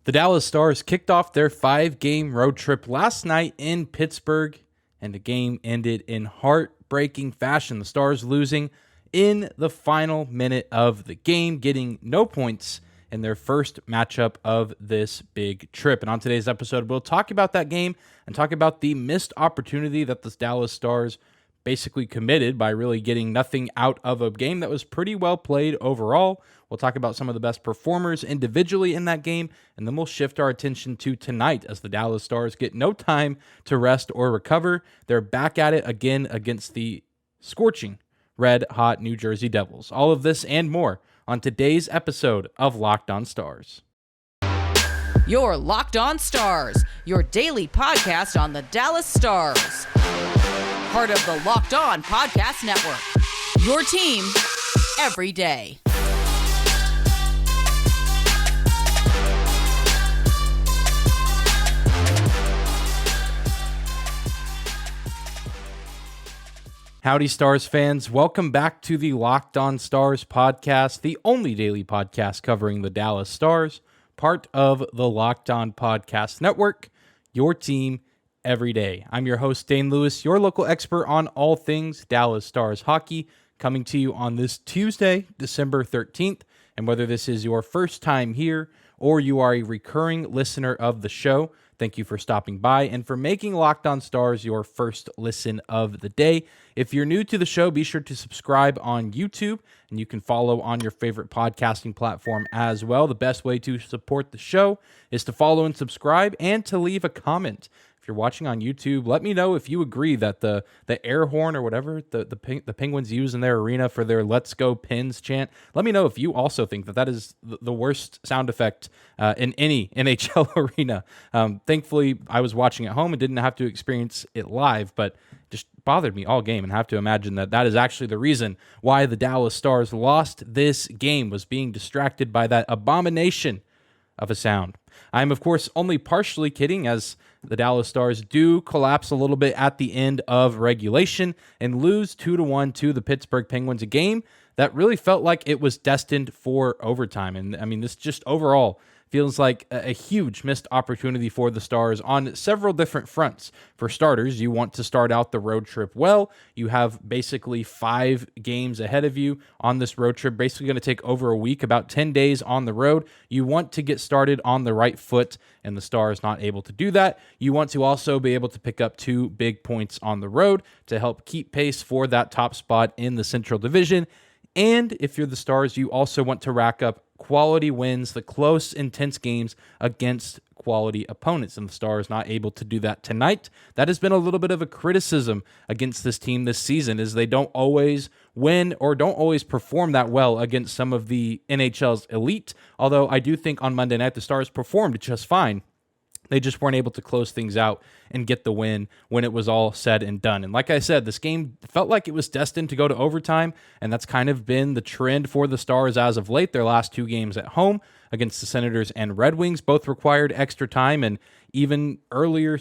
The Dallas Stars kicked off their 5-game road trip last night in Pittsburgh, and the game ended in heartbreaking fashion. The Stars losing in the final minute of the game, getting no points in their first matchup of this big trip. And on today's episode, we'll talk about that game and talk about the missed opportunity that the Dallas Stars basically committed by really getting nothing out of a game that was pretty well played overall. We'll talk about some of the best performers individually in that game, and then we'll shift our attention to tonight as the Dallas Stars get no time to rest or recover. They're back at it again against the scorching red-hot New Jersey Devils. All of this and more on today's episode of Locked On Stars. Your Locked On Stars, your daily podcast on the Dallas Stars. Part of the Locked On Podcast Network, your team every day. Howdy, Stars fans. Welcome back to the Locked On Stars podcast, the only daily podcast covering the Dallas Stars, part of the Locked On Podcast Network, your team every day. I'm your host, Dane Lewis, your local expert on all things Dallas Stars hockey, coming to you on this Tuesday, December 13th. And whether this is your first time here or you are a recurring listener of the show, thank you for stopping by and for making Locked On Stars your first listen of the day. If you're new to the show, be sure to subscribe on YouTube, and you can follow on your favorite podcasting platform as well. The best way to support the show is to follow and subscribe and to leave a comment. If you're watching on YouTube, let me know if you agree that the air horn or whatever the Penguins use in their arena for their "Let's Go Pens" chant. Let me know if you also think that is the worst sound effect in any NHL arena. Thankfully, I was watching at home and didn't have to experience it live, but just bothered me all game, and have to imagine that is actually the reason why the Dallas Stars lost this game, was being distracted by that abomination of a sound. I'm, of course, only partially kidding, as the Dallas Stars do collapse a little bit at the end of regulation and lose 2-1 to the Pittsburgh Penguins, a game that really felt like it was destined for overtime. And I mean, this just overall feels like a huge missed opportunity for the Stars on several different fronts. For starters, you want to start out the road trip well. You have basically 5 games ahead of you on this road trip, basically going to take over a week, about 10 days on the road. You want to get started on the right foot, and the Stars not able to do that. You want to also be able to pick up 2 big points on the road to help keep pace for that top spot in the Central Division. And if you're the Stars, you also want to rack up quality wins, the close, intense games against quality opponents, and the Stars not able to do that tonight. That has been a little bit of a criticism against this team this season, is they don't always win or don't always perform that well against some of the NHL's elite, although I do think on Monday night the Stars performed just fine. They just weren't able to close things out and get the win when it was all said and done. And like I said, this game felt like it was destined to go to overtime, and that's kind of been the trend for the Stars as of late. Their last 2 games at home against the Senators and Red Wings both required extra time, and even earlier,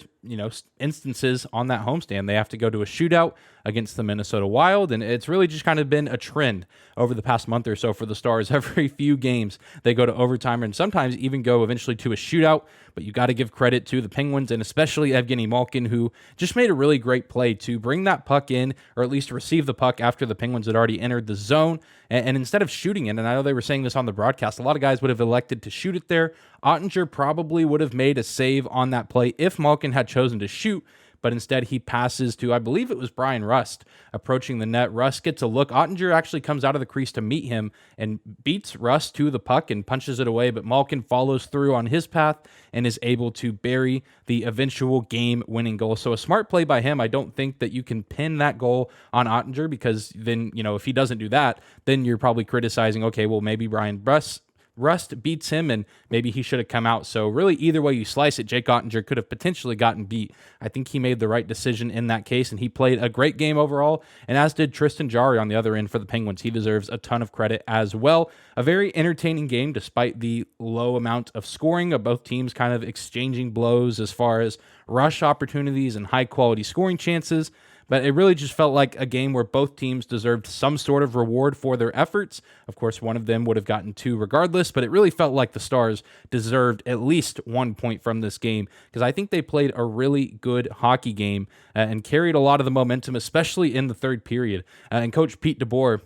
instances on that homestand, they have to go to a shootout against the Minnesota Wild, and it's really just kind of been a trend over the past month or so for the Stars. Every few games, they go to overtime and sometimes even go eventually to a shootout, but you got to give credit to the Penguins and especially Evgeni Malkin, who just made a really great play to bring that puck in, or at least receive the puck after the Penguins had already entered the zone, and instead of shooting it, and I know they were saying this on the broadcast, a lot of guys would have elected to shoot it there. Ottinger probably would have made a save on that play if Malkin had chosen to shoot, but instead he passes to, I believe it was Brian Rust approaching the net. Rust gets a look. Ottinger actually comes out of the crease to meet him and beats Rust to the puck and punches it away, but Malkin follows through on his path and is able to bury the eventual game-winning goal. So a smart play by him. I don't think that you can pin that goal on Ottinger, because then, if he doesn't do that, then you're probably criticizing, okay, well, maybe Brian Rust beats him, and maybe he should have come out. So really, either way you slice it, Jake Ottinger could have potentially gotten beat. I think he made the right decision in that case, and he played a great game overall, and as did Tristan Jarry on the other end for the Penguins. He deserves a ton of credit as well. A very entertaining game despite the low amount of scoring of both teams kind of exchanging blows as far as rush opportunities and high-quality scoring chances. But it really just felt like a game where both teams deserved some sort of reward for their efforts. Of course, one of them would have gotten 2 regardless, but it really felt like the Stars deserved at least 1 point from this game because I think they played a really good hockey game and carried a lot of the momentum, especially in the third period. And Coach Pete DeBoer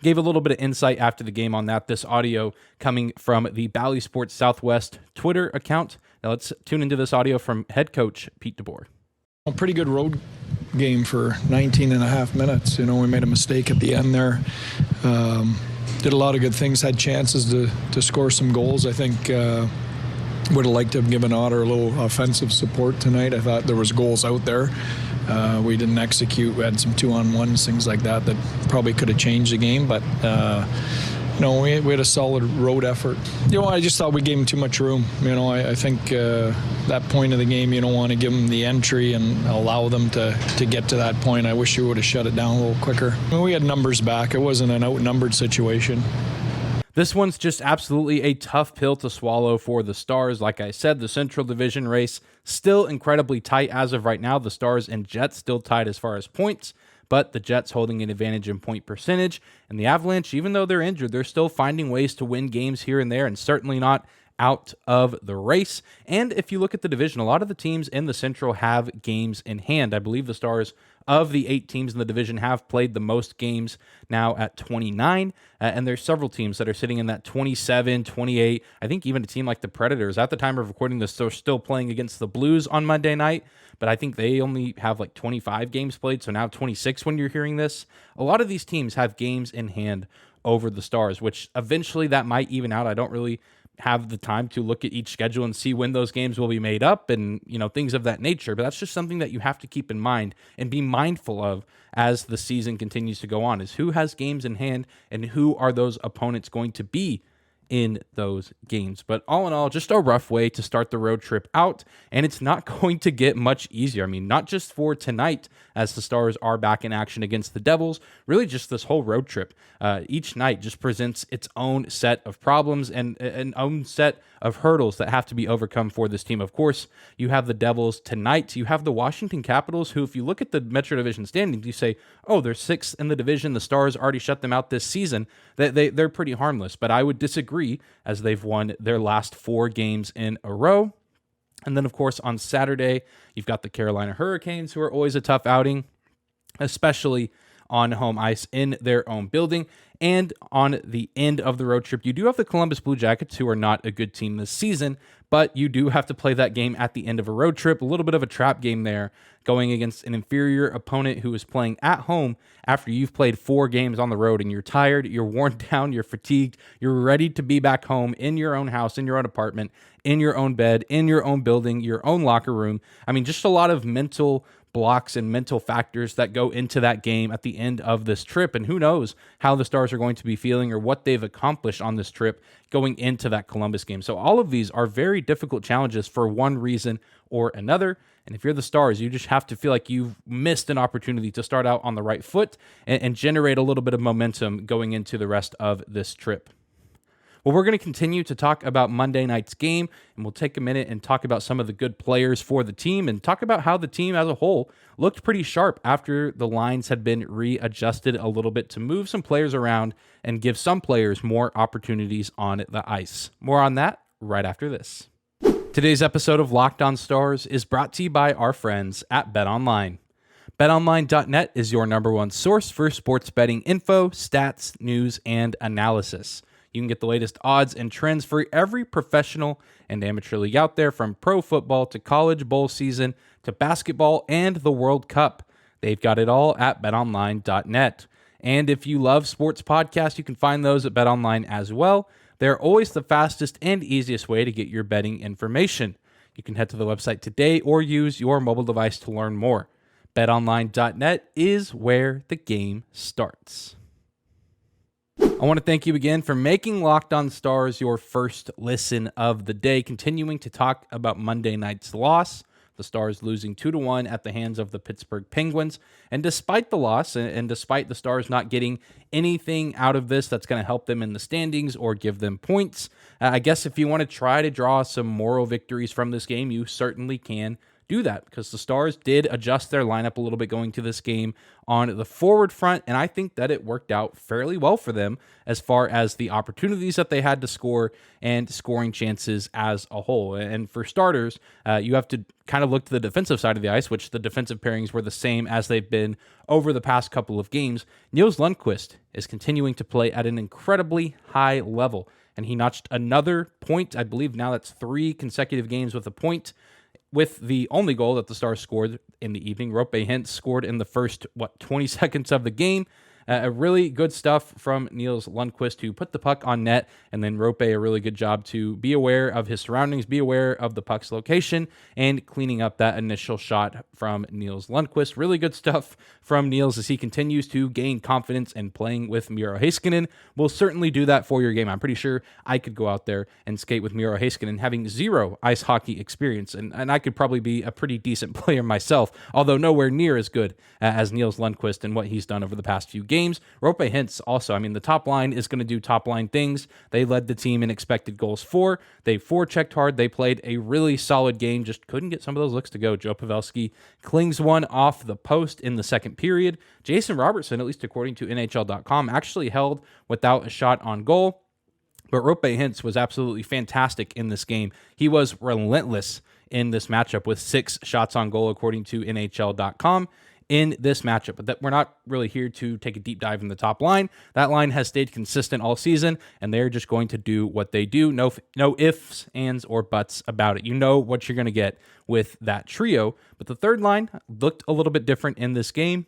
gave a little bit of insight after the game on that. This audio coming from the Bally Sports Southwest Twitter account. Now let's tune into this audio from head coach Pete DeBoer. A pretty good road game for 19 and a half minutes. We made a mistake at the end there. Did a lot of good things, had chances to score some goals. I think would have liked to have given Otter a little offensive support tonight. I thought there was goals out there. We didn't execute. We had some 2-on-1s, things like that probably could have changed the game, but we had a solid road effort. I just thought we gave them too much room. I think that point of the game, you don't want to give them the entry and allow them to get to that point. I wish you would have shut it down a little quicker. We had numbers back. It wasn't an outnumbered situation. This one's just absolutely a tough pill to swallow for the Stars. Like I said, the Central Division race still incredibly tight as of right now. The Stars and Jets still tied as far as points, but the Jets holding an advantage in point percentage. And the Avalanche, even though they're injured, they're still finding ways to win games here and there, and certainly not out of the race. And if you look at the division, a lot of the teams in the Central have games in hand. I believe the Stars, of the 8 teams in the division, have played the most games now at 29. And there's several teams that are sitting in that 27, 28. I think even a team like the Predators, at the time of recording this, they're still playing against the Blues on Monday night. But I think they only have like 25 games played, so now 26 when you're hearing this. A lot of these teams have games in hand over the Stars, which eventually that might even out. I don't really have the time to look at each schedule and see when those games will be made up and, things of that nature. But that's just something that you have to keep in mind and be mindful of as the season continues to go on, is who has games in hand and who are those opponents going to be in those games. But all in all, just a rough way to start the road trip out, and it's not going to get much easier. I mean, not just for tonight, as the Stars are back in action against the Devils, really just this whole road trip. Each night just presents its own set of problems and an own set of hurdles that have to be overcome for this team. Of course, you have the Devils tonight. You have the Washington Capitals, who, if you look at the Metro Division standings, you say, oh, they're 6th in the division. The Stars already shut them out this season. They're pretty harmless, but I would disagree, as they've won their last 4 games in a row. And then, of course, on Saturday, you've got the Carolina Hurricanes, who are always a tough outing, especially on home ice in their own building. And on the end of the road trip, you do have the Columbus Blue Jackets, who are not a good team this season, but you do have to play that game at the end of a road trip. A little bit of a trap game there, going against an inferior opponent who is playing at home after you've played 4 games on the road and you're tired, you're worn down, you're fatigued, you're ready to be back home in your own house, in your own apartment, in your own bed, in your own building, your own locker room. I mean, just a lot of mental blocks and mental factors that go into that game at the end of this trip. And who knows how the Stars are going to be feeling or what they've accomplished on this trip going into that Columbus game. So all of these are very difficult challenges for one reason or another. And if you're the Stars, you just have to feel like you've missed an opportunity to start out on the right foot and generate a little bit of momentum going into the rest of this trip. Well, we're going to continue to talk about Monday night's game, and we'll take a minute and talk about some of the good players for the team and talk about how the team as a whole looked pretty sharp after the lines had been readjusted a little bit to move some players around and give some players more opportunities on the ice. More on that right after this. Today's episode of Locked On Stars is brought to you by our friends at BetOnline. BetOnline.net is your number one source for sports betting info, stats, news, and analysis. You can get the latest odds and trends for every professional and amateur league out there, from pro football to college bowl season to basketball and the World Cup. They've got it all at betonline.net. And if you love sports podcasts, you can find those at BetOnline as well. They're always the fastest and easiest way to get your betting information. You can head to the website today or use your mobile device to learn more. BetOnline.net is where the game starts. I want to thank you again for making Locked On Stars your first listen of the day, continuing to talk about Monday night's loss, the Stars losing 2-1 at the hands of the Pittsburgh Penguins. And despite the loss, and despite the Stars not getting anything out of this that's going to help them in the standings or give them points, I guess if you want to try to draw some moral victories from this game, you certainly can do that, because the Stars did adjust their lineup a little bit going to this game on the forward front, and I think that it worked out fairly well for them as far as the opportunities that they had to score and scoring chances as a whole. And for starters, you have to kind of look to the defensive side of the ice, which the defensive pairings were the same as they've been over the past couple of games. Nils Lundkvist is continuing to play at an incredibly high level, and he notched another point. I believe now that's 3 consecutive games with a point, with the only goal that the Stars scored in the evening. Rope Hintz scored in the first, 20 seconds of the game. A really good stuff from Nils Lundkvist, who put the puck on net, and then Rope a really good job to be aware of his surroundings, be aware of the puck's location, and cleaning up that initial shot from Nils Lundkvist. Really good stuff from Nils as he continues to gain confidence and playing with Miro Heiskanen. Will certainly do that for your game. I'm pretty sure I could go out there and skate with Miro Heiskanen, having 0 ice hockey experience, and I could probably be a pretty decent player myself, although nowhere near as good as Nils Lundkvist and what he's done over the past few games. Rope Hintz also, the top line is going to do top line things. They led the team in expected goals for. They forechecked hard. They played a really solid game, just couldn't get some of those looks to go. Joe Pavelski clings one off the post in the second period. Jason Robertson, at least according to NHL.com, actually held without a shot on goal. But Rope Hintz was absolutely fantastic in this game. He was relentless in this matchup with 6 shots on goal, according to NHL.com. In this matchup, but that we're not really here to take a deep dive in the top line. That line has stayed consistent all season, and they're just going to do what they do. No ifs, ands, or buts about it. You know what you're going to get with that trio. But the third line looked a little bit different in this game.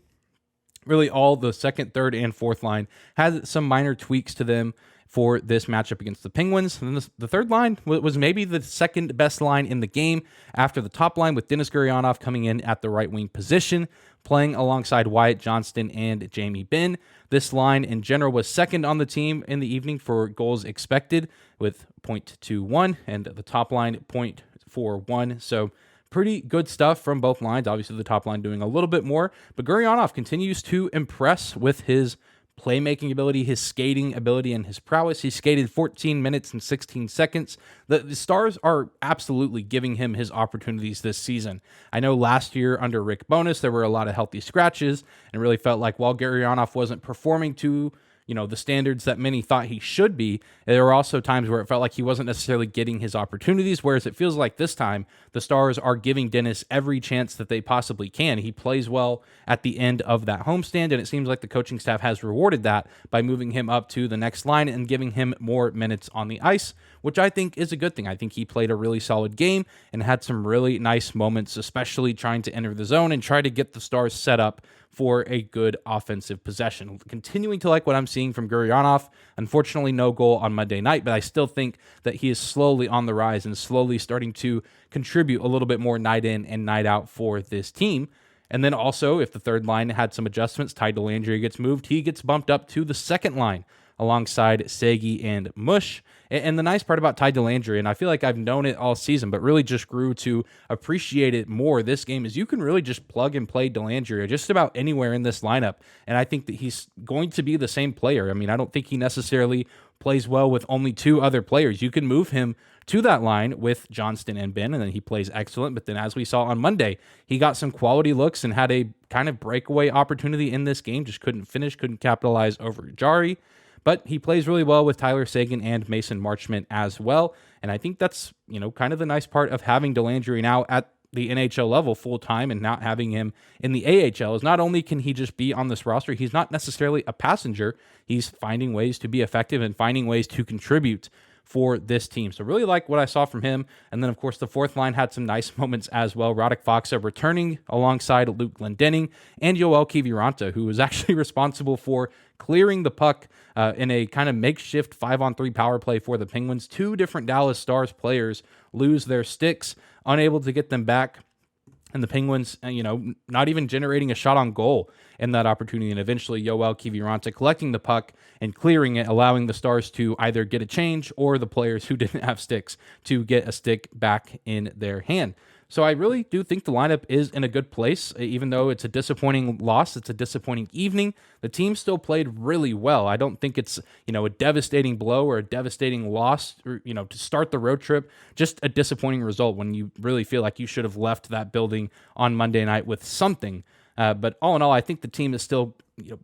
Really, all the second, third, and fourth line had some minor tweaks to them for this matchup against the Penguins. And then the third line was maybe the second best line in the game after the top line, with Denis Gurianov coming in at the right wing position, playing alongside Wyatt Johnston and Jamie Benn. This line in general was second on the team in the evening for goals expected with .21, and the top line .41. So pretty good stuff from both lines. Obviously the top line doing a little bit more, but Gurianov continues to impress with his playmaking ability, his skating ability, and his prowess. He skated 14 minutes and 16 seconds. The Stars are absolutely giving him his opportunities this season. I know last year under Rick Bowness, there were a lot of healthy scratches, and really felt like while Gurianov wasn't performing to the standards that many thought he should be, there were also times where it felt like he wasn't necessarily getting his opportunities, whereas it feels like this time the Stars are giving Denis every chance that they possibly can. He plays well at the end of that homestand, and it seems like the coaching staff has rewarded that by moving him up to the next line and giving him more minutes on the ice, which I think is a good thing. I think he played a really solid game and had some really nice moments, especially trying to enter the zone and try to get the Stars set up for a good offensive possession. Continuing to like what I'm seeing from Gurianov. Unfortunately, no goal on Monday night, but I still think that he is slowly on the rise and slowly starting to contribute a little bit more night in and night out for this team. And then also, if the third line had some adjustments, Ty Dellandrea gets moved, he gets bumped up to the second line alongside Segi and Mush. And the nice part about Ty Dellandrea, and I feel like I've known it all season, but really just grew to appreciate it more this game, is you can really just plug and play Dellandrea just about anywhere in this lineup. And I think that he's going to be the same player. I don't think he necessarily plays well with only 2 other players. You can move him to that line with Johnston and Benn, and then he plays excellent. But then as we saw on Monday, he got some quality looks and had a kind of breakaway opportunity in this game, just couldn't finish, couldn't capitalize over Jari. But he plays really well with Tyler Seguin and Mason Marchment as well. And I think that's, kind of the nice part of having Dellandrea now at the NHL level full-time and not having him in the AHL is not only can he just be on this roster, he's not necessarily a passenger. He's finding ways to be effective and finding ways to contribute for this team. So really like what I saw from him. And then, of course, the fourth line had some nice moments as well. Radek Faksa returning alongside Luke Glendening and Yoel Kiviranta, who was actually responsible for clearing the puck in a kind of makeshift 5-on-3 power play for the Penguins. 2 different Dallas Stars players lose their sticks, unable to get them back. And the Penguins, not even generating a shot on goal in that opportunity. And eventually Yoel Kiviranta collecting the puck and clearing it, allowing the Stars to either get a change or the players who didn't have sticks to get a stick back in their hand. So I really do think the lineup is in a good place. Even though it's a disappointing loss, it's a disappointing evening, the team still played really well. I don't think it's, a devastating blow or a devastating loss, or, to start the road trip. Just a disappointing result when you really feel like you should have left that building on Monday night with something. But all in all, I think the team is still,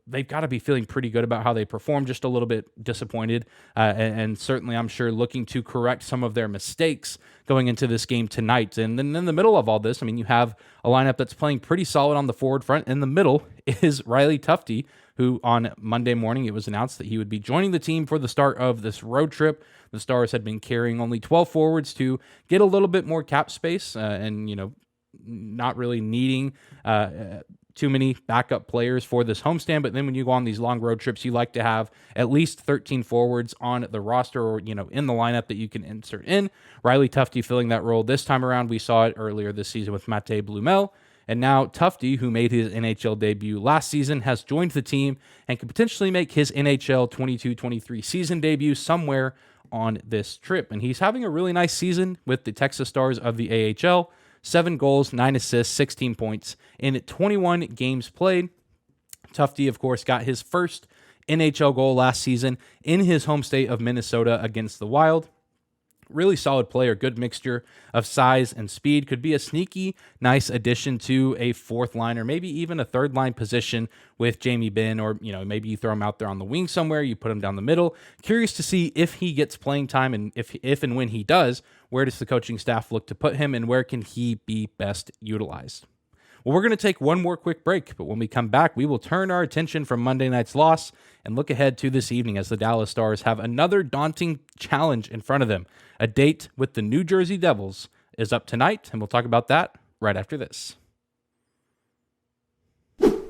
they've got to be feeling pretty good about how they performed, just a little bit disappointed. And certainly, I'm sure, looking to correct some of their mistakes going into this game tonight. And then in the middle of all this, you have a lineup that's playing pretty solid on the forward front. In the middle is Riley Tufte, who on Monday morning, it was announced that he would be joining the team for the start of this road trip. The Stars had been carrying only 12 forwards to get a little bit more cap space and, not really needing too many backup players for this homestand. But then when you go on these long road trips, you like to have at least 13 forwards on the roster or, in the lineup that you can insert in. Riley Tufte filling that role this time around. We saw it earlier this season with Mate Blumel. And now Tufte, who made his NHL debut last season, has joined the team and could potentially make his NHL 22-23 season debut somewhere on this trip. And he's having a really nice season with the Texas Stars of the AHL. 7 goals, 9 assists, 16 points in 21 games played. Tufte, of course, got his first NHL goal last season in his home state of Minnesota against the Wild. Really solid player, good mixture of size and speed. Could be a sneaky, nice addition to a fourth line or maybe even a third line position with Jamie Benn, or maybe you throw him out there on the wing somewhere, you put him down the middle. Curious to see if he gets playing time, and if and when he does, where does the coaching staff look to put him and where can he be best utilized? Well, we're going to take one more quick break, but when we come back, we will turn our attention from Monday night's loss and look ahead to this evening as the Dallas Stars have another daunting challenge in front of them. A date with the New Jersey Devils is up tonight, and we'll talk about that right after this.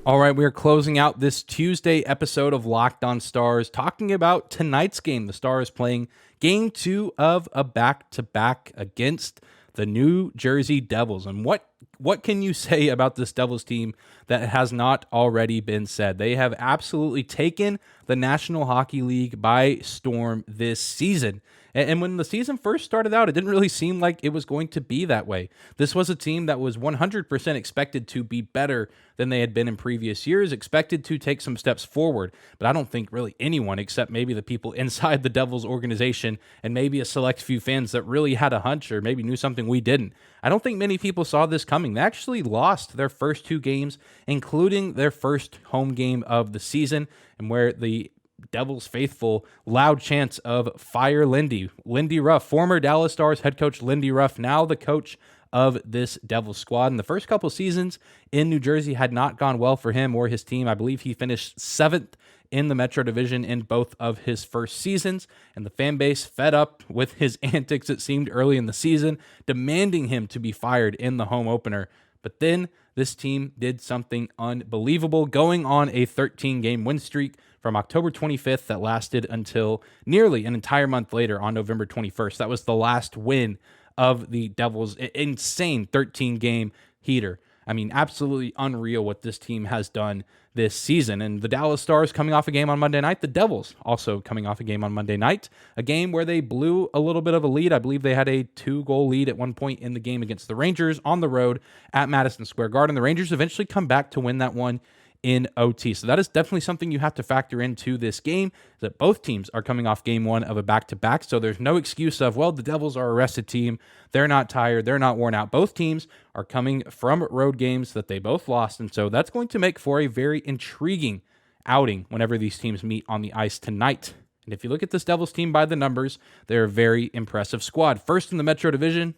All right, we are closing out this Tuesday episode of Locked On Stars, talking about tonight's game. The Stars playing Game 2 of a back-to-back against the New Jersey Devils. And what can you say about this Devils team that has not already been said? They have absolutely taken the National Hockey League by storm this season. And when the season first started out, it didn't really seem like it was going to be that way. This was a team that was 100% expected to be better than they had been in previous years, expected to take some steps forward. But I don't think really anyone, except maybe the people inside the Devils organization and maybe a select few fans that really had a hunch or maybe knew something we didn't. I don't think many people saw this coming. They actually lost their first 2 games, including their first home game of the season, and where the Devils faithful loud chants of fire Lindy Ruff, former Dallas Stars head coach Lindy Ruff, now the coach of this Devils squad. And the first couple seasons in New Jersey had not gone well for him or his team. I believe he finished 7th in the Metro Division in both of his first seasons, and the fan base fed up with his antics, it seemed, early in the season, demanding him to be fired in the home opener. But then this team did something unbelievable, going on a 13-game win streak from October 25th that lasted until nearly an entire month later on November 21st. That was the last win of the Devils' insane 13-game heater. I mean, absolutely unreal what this team has done this season. And the Dallas Stars coming off a game on Monday night. The Devils also coming off a game on Monday night. A game where they blew a little bit of a lead. I believe they had a 2-goal lead at one point in the game against the Rangers on the road at Madison Square Garden. The Rangers eventually come back to win that one in OT. So that is definitely something you have to factor into this game, that both teams are coming off game 1 of a back-to-back. So there's no excuse of, well, the Devils are a rested team. They're not tired. They're not worn out. Both teams are coming from road games that they both lost. And so that's going to make for a very intriguing outing whenever these teams meet on the ice tonight. And if you look at this Devils team by the numbers, they're a very impressive squad. First in the Metro Division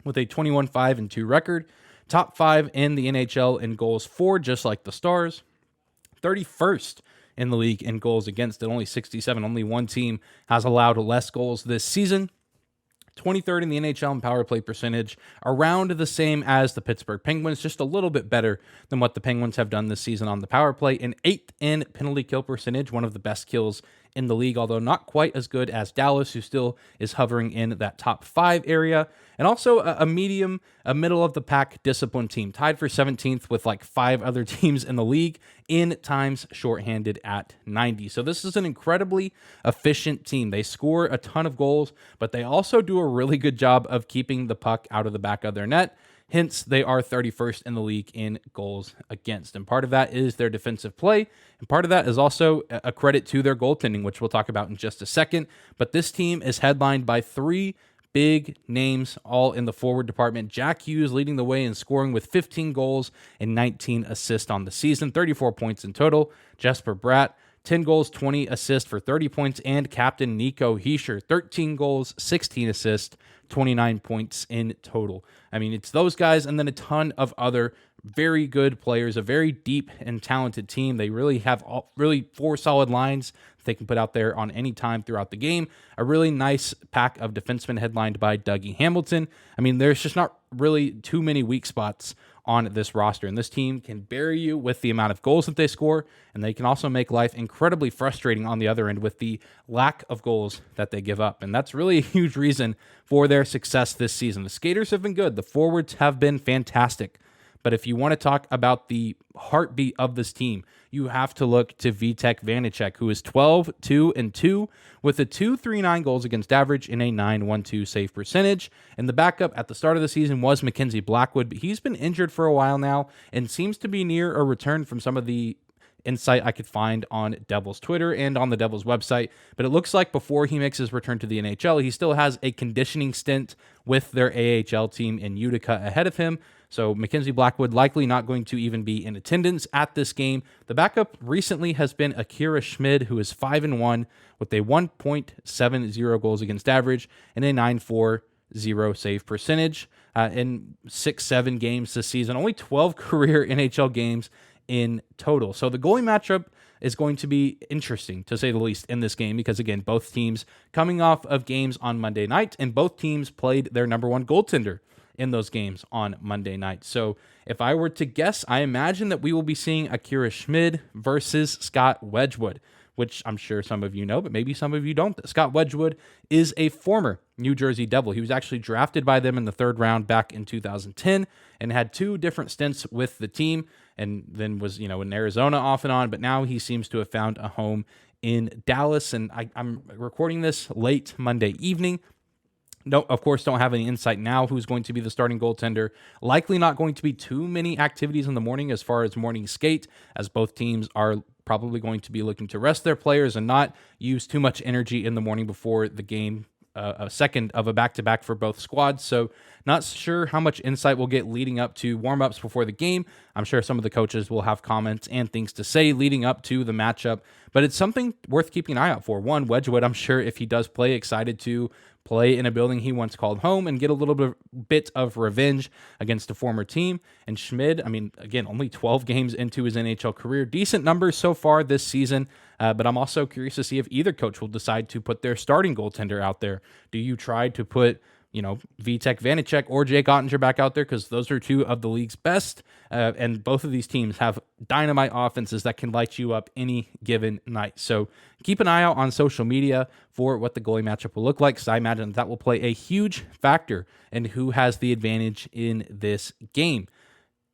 with a 21-5-2 record. Top 5 in the NHL in goals for, just like the Stars. 31st in the league in goals against at only 67. Only one team has allowed less goals this season. 23rd in the NHL in power play percentage, around the same as the Pittsburgh Penguins, just a little bit better than what the Penguins have done this season on the power play. And 8th in penalty kill percentage, one of the best kills in the league, although not quite as good as Dallas, who still is hovering in that top 5 area. And also a middle of the pack disciplined team, tied for 17th with like 5 other teams in the league in times shorthanded at 90. So this is an incredibly efficient team. They score a ton of goals, but they also do a really good job of keeping the puck out of the back of their net. Hence, they are 31st in the league in goals against. And part of that is their defensive play. And part of that is also a credit to their goaltending, which we'll talk about in just a second. But this team is headlined by three big names, all in the forward department. Jack Hughes leading the way in scoring with 15 goals and 19 assists on the season, 34 points in total. Jesper Bratt, 10 goals, 20 assists for 30 points. And captain Nico Hischier, 13 goals, 16 assists, 29 points in total. I mean, it's those guys and then a ton of other very good players, a very deep and talented team. They really have really four solid lines they can put out there on any time throughout the game. A really nice pack of defensemen headlined by Dougie Hamilton. I mean, there's just not really too many weak spots on this roster, and this team can bury you with the amount of goals that they score, and they can also make life incredibly frustrating on the other end with the lack of goals that they give up, and that's really a huge reason for their success this season. The skaters have been good. The forwards have been fantastic. But if you want to talk about the heartbeat of this team, you have to look to Vitek Vanacek, who is 12-2-2 with a 2.39 goals against average and a 9.12 save percentage. And the backup at the start of the season was Mackenzie Blackwood, but he's been injured for a while now and seems to be near a return from some of the insight I could find on Devils Twitter and on the Devils website. But it looks like before he makes his return to the NHL, he still has a conditioning stint with their AHL team in Utica ahead of him. So Mackenzie Blackwood likely not going to even be in attendance at this game. The backup recently has been Akira Schmid, who is 5-1 with a 1.70 goals against average and a 9.40 save percentage in 6-7 games this season. Only 12 career NHL games in total. So the goalie matchup is going to be interesting, to say the least, in this game because, again, both teams coming off of games on Monday night, and both teams played their number one goaltender in those games on Monday night. So if I were to guess, I imagine that we will be seeing Akira Schmid versus Scott Wedgwood, which I'm sure some of you know, but maybe some of you don't. Scott Wedgwood is a former New Jersey Devil. He was actually drafted by them in the third round back in 2010 and had two different stints with the team and then was, in Arizona off and on, but now he seems to have found a home in Dallas. And I'm recording this late Monday evening. No, of course, don't have any insight now who's going to be the starting goaltender. Likely not going to be too many activities in the morning as far as morning skate, as both teams are probably going to be looking to rest their players and not use too much energy in the morning before the game, a second of a back-to-back for both squads. So not sure how much insight we'll get leading up to warm-ups before the game. I'm sure some of the coaches will have comments and things to say leading up to the matchup, but it's something worth keeping an eye out for. One, Wedgwood, I'm sure if he does play, excited to play in a building he once called home and get a little bit of revenge against a former team. And Schmid, again, only 12 games into his NHL career. Decent numbers so far this season, but I'm also curious to see if either coach will decide to put their starting goaltender out there. Do you try to put Vitek Vanacek or Jake Ottinger back out there? Because those are two of the league's best. And both of these teams have dynamite offenses that can light you up any given night. So keep an eye out on social media for what the goalie matchup will look like, because I imagine that will play a huge factor in who has the advantage in this game.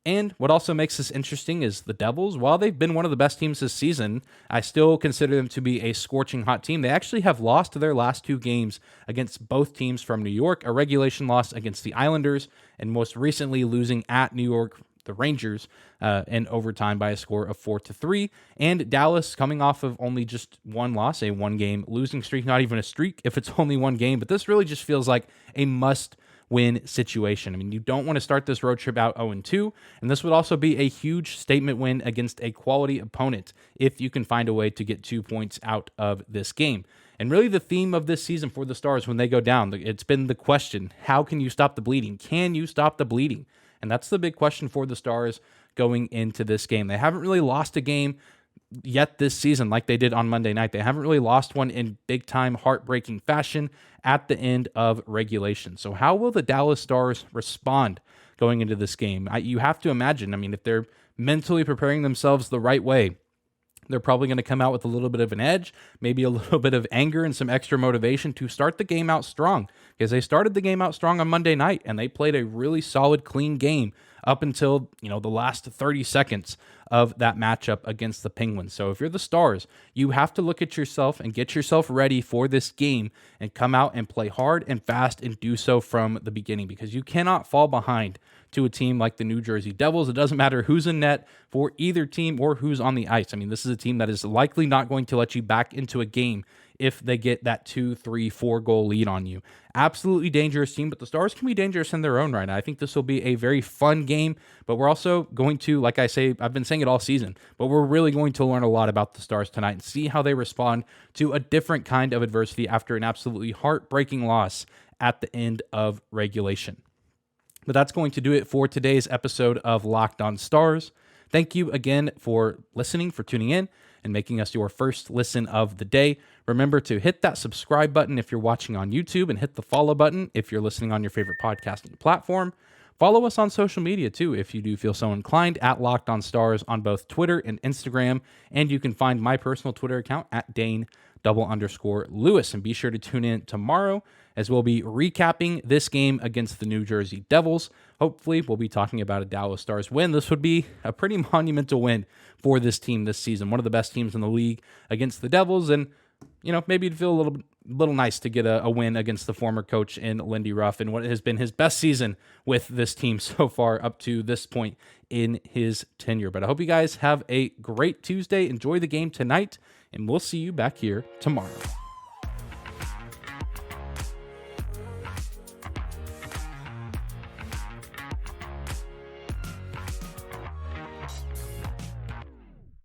And what also makes this interesting is the Devils, while they've been one of the best teams this season, I still consider them to be a scorching hot team. They actually have lost their last two games against both teams from New York, a regulation loss against the Islanders, and most recently losing at New York, the Rangers, in overtime by a score of 4-3. And Dallas coming off of only just one loss, a one-game losing streak, not even a streak if it's only one game, but this really just feels like a must-win situation. You don't want to start this road trip out 0-2, and this would also be a huge statement win against a quality opponent if you can find a way to get 2 points out of this game. And really the theme of this season for the Stars when they go down, it's been the question, how can you stop the bleeding? Can you stop the bleeding? And that's the big question for the Stars going into this game. They haven't really lost a game yet this season like they did on Monday night. They haven't really lost one in big-time, heartbreaking fashion at the end of regulation. So how will the Dallas Stars respond going into this game? You have to imagine, if they're mentally preparing themselves the right way, they're probably going to come out with a little bit of an edge, maybe a little bit of anger and some extra motivation to start the game out strong, because they started the game out strong on Monday night and they played a really solid, clean game up until, the last 30 seconds of that matchup against the Penguins. So if you're the Stars, you have to look at yourself and get yourself ready for this game and come out and play hard and fast and do so from the beginning, because you cannot fall behind to a team like the New Jersey Devils. It doesn't matter who's in net for either team or who's on the ice. I mean, this is a team that is likely not going to let you back into a game if they get that 2, 3, 4 goal lead on you. Absolutely dangerous team, but the Stars can be dangerous in their own right. I think this will be a very fun game, but we're also going to, like I say, I've been saying it all season, but we're really going to learn a lot about the Stars tonight and see how they respond to a different kind of adversity after an absolutely heartbreaking loss at the end of regulation. But that's going to do it for today's episode of Locked On Stars. Thank you again for listening, for tuning in, and making us your first listen of the day. Remember to hit that subscribe button if you're watching on YouTube, and hit the follow button if you're listening on your favorite podcasting platform. Follow us on social media too if you do feel so inclined, at Locked On Stars on both Twitter and Instagram. And you can find my personal Twitter account at Dane_Lewis. And be sure to tune in tomorrow as we'll be recapping this game against the New Jersey Devils. Hopefully, we'll be talking about a Dallas Stars win. This would be a pretty monumental win for this team this season. One of the best teams in the league against the Devils. And, maybe it'd feel a little nice to get a win against the former coach in Lindy Ruff and what has been his best season with this team so far up to this point in his tenure. But I hope you guys have a great Tuesday. Enjoy the game tonight, and we'll see you back here tomorrow.